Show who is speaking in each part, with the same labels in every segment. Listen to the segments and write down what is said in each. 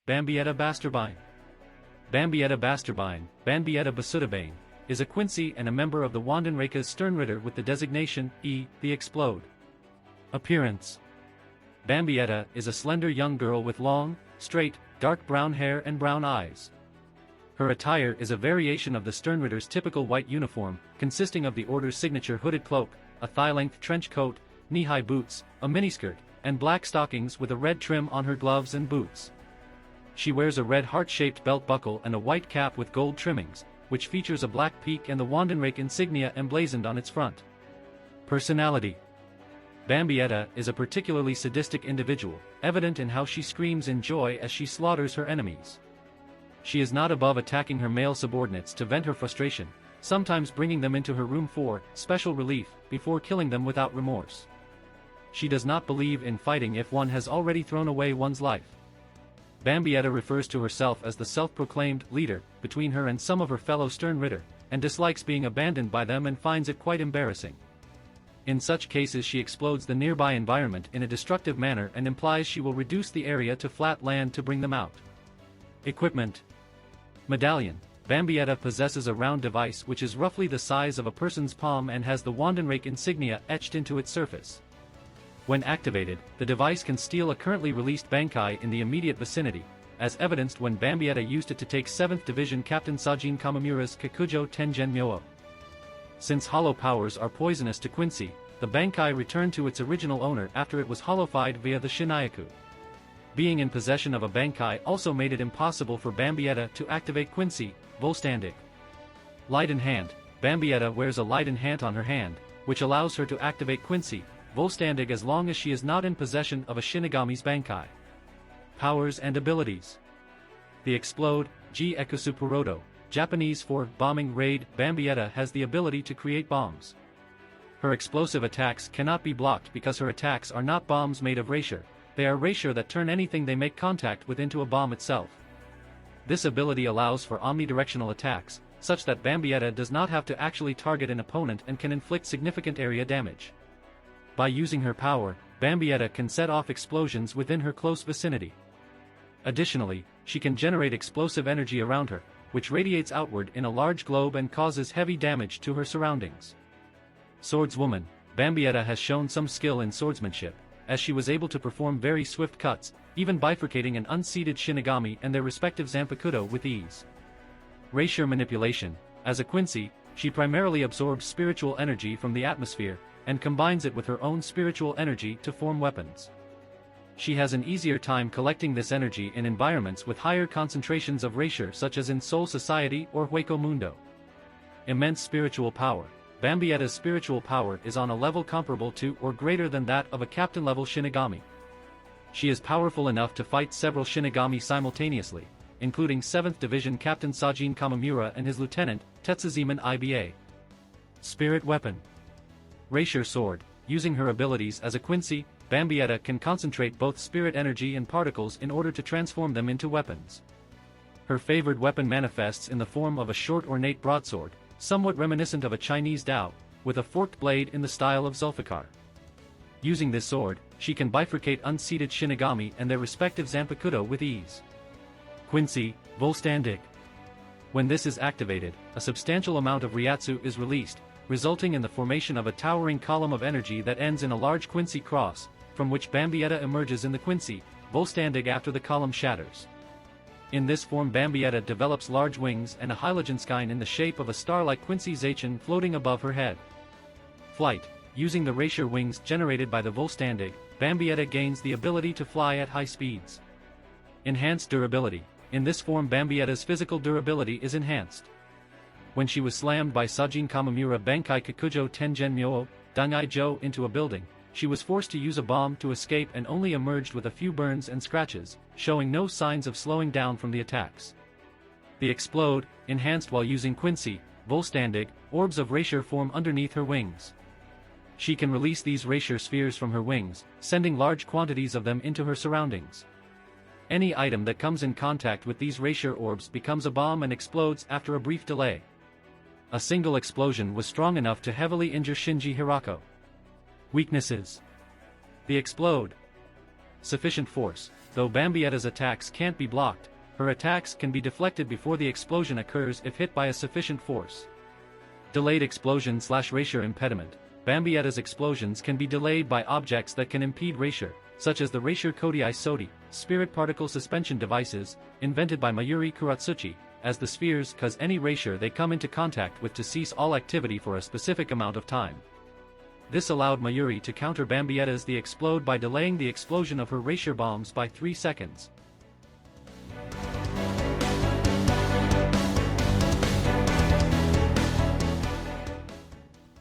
Speaker 1: Bambietta Basterbine. Bambietta Basterbine, Bambietta Basterbine, is a Quincy and a member of the Wandenrake's Sternritter with the designation E, the Explode. Appearance. Bambietta is a slender young girl with long, straight, dark brown hair and brown eyes. Her attire is a variation of the Sternritter's typical white uniform, consisting of the order's signature hooded cloak, a thigh-length trench coat, knee-high boots, a miniskirt, and black stockings with a red trim on her gloves and boots. She wears a red heart-shaped belt buckle and a white cap with gold trimmings, which features a black peak and the Wandenrake insignia emblazoned on its front. Personality. Bambietta is a particularly sadistic individual, evident in how she screams in joy as she slaughters her enemies. She is not above attacking her male subordinates to vent her frustration, sometimes bringing them into her room for special relief before killing them without remorse. She does not believe in fighting if one has already thrown away one's life. Bambietta refers to herself as the self-proclaimed leader between her and some of her fellow Sternritter, and dislikes being abandoned by them and finds it quite embarrassing. In such cases she explodes the nearby environment in a destructive manner and implies she will reduce the area to flat land to bring them out. Equipment. Medallion. Bambietta possesses a round device which is roughly the size of a person's palm and has the Wandenrake insignia etched into its surface. When activated, the device can steal a currently released Bankai in the immediate vicinity, as evidenced when Bambietta used it to take 7th Division Captain Sajin Kamamura's Kikujo Tengen Myo. Since hollow powers are poisonous to Quincy, the Bankai returned to its original owner after it was hollowified via the Shinyaku. Being in possession of a Bankai also made it impossible for Bambietta to activate Quincy Vollstandig. Light in hand. Bambietta wears a light in hand on her hand, which allows her to activate Quincy Vollstandig as long as she is not in possession of a Shinigami's Bankai. Powers and abilities. The Explode, G Ekusupurodo, Japanese for bombing raid. Bambietta has the ability to create bombs. Her explosive attacks cannot be blocked because her attacks are not bombs made of Reisher, they are Reisher that turn anything they make contact with into a bomb itself. This ability allows for omnidirectional attacks, such that Bambietta does not have to actually target an opponent and can inflict significant area damage. By using her power, Bambietta can set off explosions within her close vicinity. Additionally, she can generate explosive energy around her, which radiates outward in a large globe and causes heavy damage to her surroundings. Swordswoman. Bambietta has shown some skill in swordsmanship, as she was able to perform very swift cuts, even bifurcating an unseated Shinigami and their respective Zanpakuto with ease. Reisher manipulation. As a Quincy, she primarily absorbs spiritual energy from the atmosphere, and combines it with her own spiritual energy to form weapons. She has an easier time collecting this energy in environments with higher concentrations of Reisher, such as in Soul Society or Hueco Mundo. Immense spiritual power. Bambietta's spiritual power is on a level comparable to or greater than that of a captain-level Shinigami. She is powerful enough to fight several Shinigami simultaneously, including 7th Division Captain Sajin Kamamura and his lieutenant, Tetsuzeman Iba. Spirit weapon. Reisher sword. Using her abilities as a Quincy, Bambietta can concentrate both spirit energy and particles in order to transform them into weapons. Her favored weapon manifests in the form of a short ornate broadsword, somewhat reminiscent of a Chinese dao, with a forked blade in the style of Zulfikar. Using this sword, she can bifurcate unseated Shinigami and their respective Zanpakuto with ease. Quincy Vollstandig. When this is activated, a substantial amount of Ryatsu is released, resulting in the formation of a towering column of energy that ends in a large Quincy cross, from which Bambietta emerges in the Quincy Vollstandig after the column shatters. In this form Bambietta develops large wings and a Heiligenschein in the shape of a star-like Quincy Zachen floating above her head. Flight. Using the Reisher wings generated by the Vollstandig, Bambietta gains the ability to fly at high speeds. Enhanced durability. In this form Bambietta's physical durability is enhanced. When she was slammed by Sajin Kamamura Bankai Kikujo Tengen Myo, Dangai-jo into a building, she was forced to use a bomb to escape and only emerged with a few burns and scratches, showing no signs of slowing down from the attacks. The Explode, enhanced while using Quincy Vollstandig, orbs of Reisher form underneath her wings. She can release these Reisher spheres from her wings, sending large quantities of them into her surroundings. Any item that comes in contact with these Reisher orbs becomes a bomb and explodes after a brief delay. A single explosion was strong enough to heavily injure Shinji Hirako. Weaknesses. The Explode. sufficient force. Though Bambietta's attacks can't be blocked, her attacks can be deflected before the explosion occurs if hit by a sufficient force. Delayed explosion/erasure impediment. Bambietta's explosions can be delayed by objects that can impede erasure, such as the erasure Kodai Sodi, spirit particle suspension devices, invented by Mayuri Kuratsuchi, as the spheres cause any erasure they come into contact with to cease all activity for a specific amount of time. This allowed Mayuri to counter Bambietta's The Explode by delaying the explosion of her erasure bombs by 3 seconds.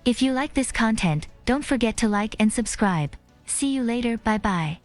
Speaker 2: If you like this content, don't forget to like and subscribe. See you later, bye bye.